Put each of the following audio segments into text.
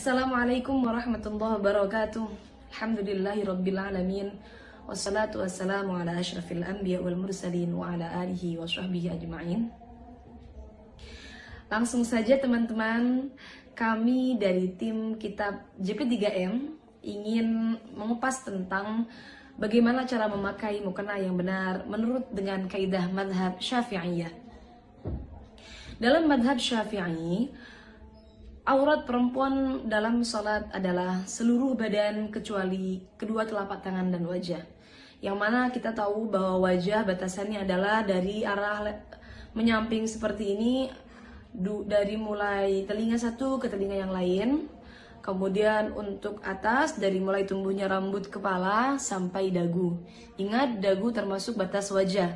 Assalamualaikum warahmatullahi wabarakatuh. Alhamdulillahirabbil alamin. Wassalatu wassalamu ala asyrafil anbiya wal mursalin wa ala alihi wa sahbihi ajma'in. Langsung saja teman-teman, kami dari tim kitab JP3M ingin mengupas tentang bagaimana cara memakai mukena yang benar menurut dengan kaidah madhab Syafi'iyah. Dalam madhab Syafi'i, aurat perempuan dalam sholat adalah seluruh badan kecuali kedua telapak tangan dan wajah. Yang mana kita tahu bahwa wajah batasannya adalah dari arah menyamping seperti ini, dari mulai telinga satu ke telinga yang lain. Kemudian untuk atas dari mulai tumbuhnya rambut kepala sampai dagu. Ingat, dagu termasuk batas wajah.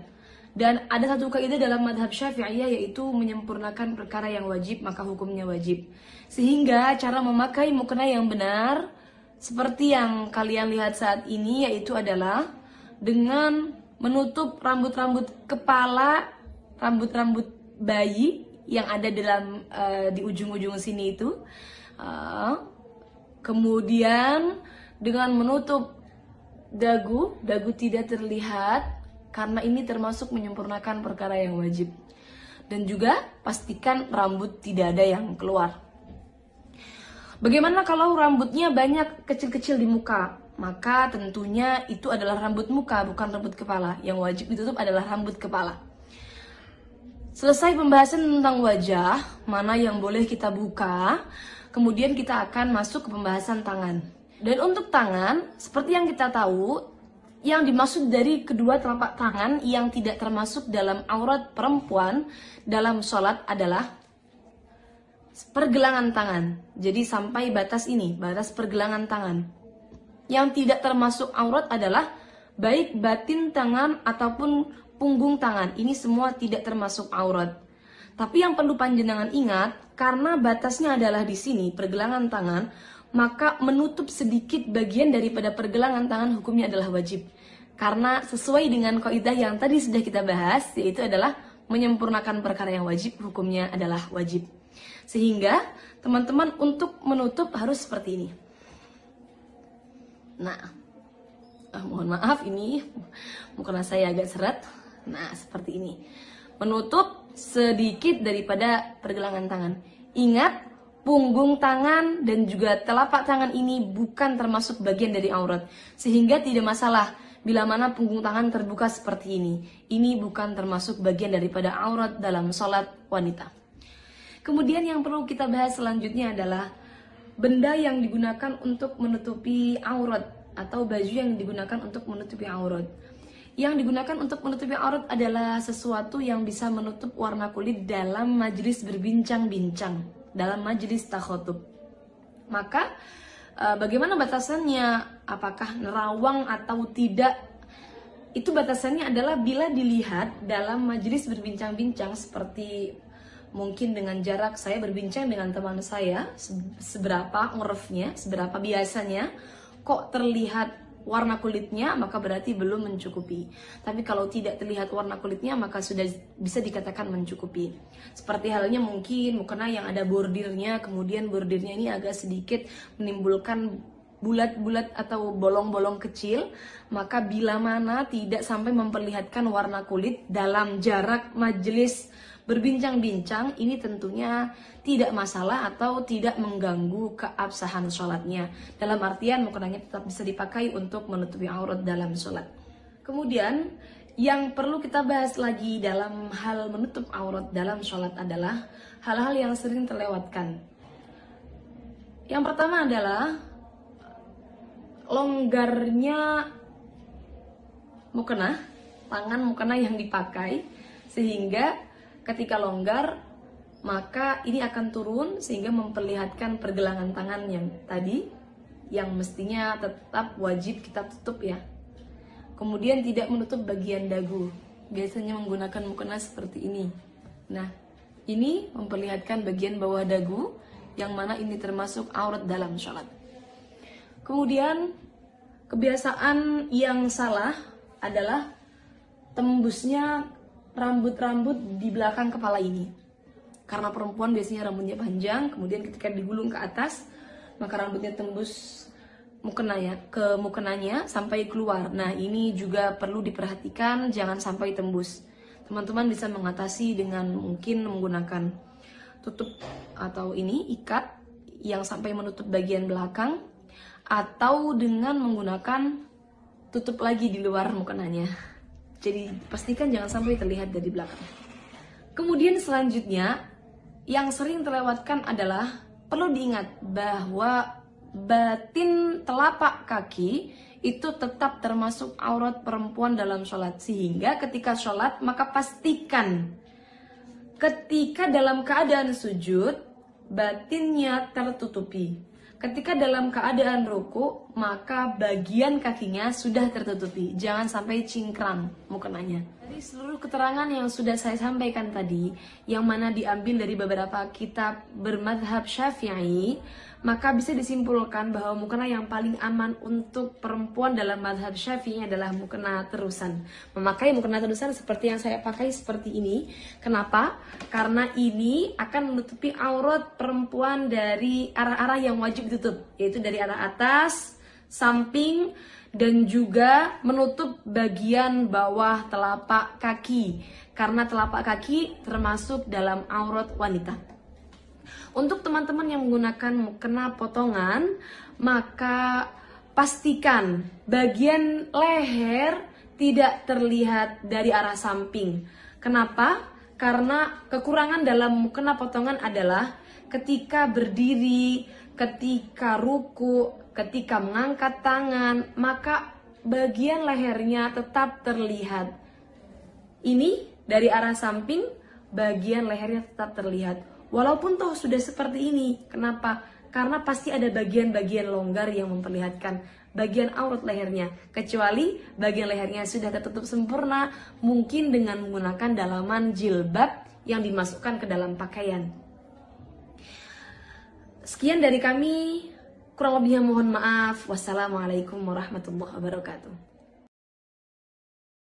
Dan ada satu kaidah dalam madhab Syafi'iyah, yaitu menyempurnakan perkara yang wajib maka hukumnya wajib. Sehingga cara memakai mukena yang benar seperti yang kalian lihat saat ini, yaitu adalah dengan menutup rambut-rambut kepala, rambut-rambut bayi yang ada di ujung-ujung sini itu. Kemudian dengan menutup dagu tidak terlihat, karena ini termasuk menyempurnakan perkara yang wajib. Dan juga pastikan rambut tidak ada yang keluar. Bagaimana kalau rambutnya banyak kecil-kecil di muka? Maka tentunya itu adalah rambut muka, bukan rambut kepala. Yang wajib ditutup adalah rambut kepala. Selesai pembahasan tentang wajah, mana yang boleh kita buka, kemudian kita akan masuk ke pembahasan tangan. Dan untuk tangan, seperti yang kita tahu, yang dimaksud dari kedua telapak tangan yang tidak termasuk dalam aurat perempuan dalam sholat adalah pergelangan tangan. Jadi sampai batas ini, batas pergelangan tangan. Yang tidak termasuk aurat adalah baik batin tangan ataupun punggung tangan. Ini semua tidak termasuk aurat. Tapi yang perlu panjenengan ingat, karena batasnya adalah di sini, pergelangan tangan, maka menutup sedikit bagian daripada pergelangan tangan hukumnya adalah wajib. Karena sesuai dengan kaidah yang tadi sudah kita bahas, yaitu adalah menyempurnakan perkara yang wajib, hukumnya adalah wajib. Sehingga teman-teman untuk menutup harus seperti ini. Nah, mohon maaf ini mukena saya agak seret. Nah, seperti ini. Menutup sedikit daripada pergelangan tangan. Ingat, punggung tangan dan juga telapak tangan ini bukan termasuk bagian dari aurat. Sehingga tidak masalah bila mana punggung tangan terbuka seperti ini. Ini bukan termasuk bagian daripada aurat dalam sholat wanita. Kemudian yang perlu kita bahas selanjutnya adalah benda yang digunakan untuk menutupi aurat atau baju yang digunakan untuk menutupi aurat. Yang digunakan untuk menutupi aurat adalah sesuatu yang bisa menutup warna kulit dalam majelis berbincang-bincang, dalam majelis takhotub. Maka bagaimana batasannya? Apakah nerawang atau tidak? Itu batasannya adalah bila dilihat dalam majelis berbincang-bincang, seperti mungkin dengan jarak saya berbincang dengan teman saya, seberapa urufnya, seberapa biasanya, kok terlihat warna kulitnya, maka berarti belum mencukupi. Tapi kalau tidak terlihat warna kulitnya, maka sudah bisa dikatakan mencukupi. Seperti halnya mungkin mukena yang ada bordirnya, kemudian bordirnya ini agak sedikit menimbulkan bulat-bulat atau bolong-bolong kecil, maka bila mana tidak sampai memperlihatkan warna kulit dalam jarak majelis berbincang-bincang, ini tentunya tidak masalah atau tidak mengganggu keabsahan sholatnya. Dalam artian mukenanya tetap bisa dipakai untuk menutupi aurat dalam sholat. Kemudian yang perlu kita bahas lagi dalam hal menutup aurat dalam sholat adalah hal-hal yang sering terlewatkan. Yang pertama adalah longgarnya mukena, tangan mukena yang dipakai, sehingga ketika longgar, maka ini akan turun sehingga memperlihatkan pergelangan tangan yang tadi, yang mestinya tetap wajib kita tutup ya. Kemudian tidak menutup bagian dagu, biasanya menggunakan mukena seperti ini. Nah, ini memperlihatkan bagian bawah dagu, yang mana ini termasuk aurat dalam sholat. Kemudian kebiasaan yang salah adalah tembusnya rambut-rambut di belakang kepala ini. Karena perempuan biasanya rambutnya panjang, kemudian ketika digulung ke atas, maka rambutnya tembus ke mukenanya sampai keluar. Nah, ini juga perlu diperhatikan, jangan sampai tembus. Teman-teman bisa mengatasi dengan mungkin menggunakan tutup atau ikat yang sampai menutup bagian belakang, atau dengan menggunakan tutup lagi di luar mukenanya. Jadi pastikan jangan sampai terlihat dari belakang. Kemudian selanjutnya yang sering terlewatkan adalah perlu diingat bahwa batin telapak kaki itu tetap termasuk aurat perempuan dalam sholat. Sehingga ketika sholat maka pastikan ketika dalam keadaan sujud batinnya tertutupi. Ketika dalam keadaan ruku maka bagian kakinya sudah tertutupi. Jangan sampai cingkrang mukenanya. Dari seluruh keterangan yang sudah saya sampaikan tadi, yang mana diambil dari beberapa kitab bermadhab Syafi'i, maka bisa disimpulkan bahwa mukena yang paling aman untuk perempuan dalam madhab Syafi'i adalah mukena terusan. Memakai mukena terusan seperti yang saya pakai seperti ini. Kenapa? Karena ini akan menutupi aurat perempuan dari arah-arah yang wajib ditutup, yaitu dari arah atas, samping, dan juga menutup bagian bawah telapak kaki. Karena telapak kaki termasuk dalam aurat wanita. Untuk teman-teman yang menggunakan mukena potongan, maka pastikan bagian leher tidak terlihat dari arah samping. Kenapa? Karena kekurangan dalam mukena potongan adalah ketika berdiri, ketika ruku, ketika mengangkat tangan, maka bagian lehernya tetap terlihat. Ini dari arah samping, bagian lehernya tetap terlihat. Walaupun toh sudah seperti ini. Kenapa? Karena pasti ada bagian-bagian longgar yang memperlihatkan bagian aurat lehernya. Kecuali bagian lehernya sudah tertutup sempurna, mungkin dengan menggunakan dalaman jilbab yang dimasukkan ke dalam pakaian. Sekian dari kami, kurang lebihnya mohon maaf. Wassalamualaikum warahmatullahi wabarakatuh.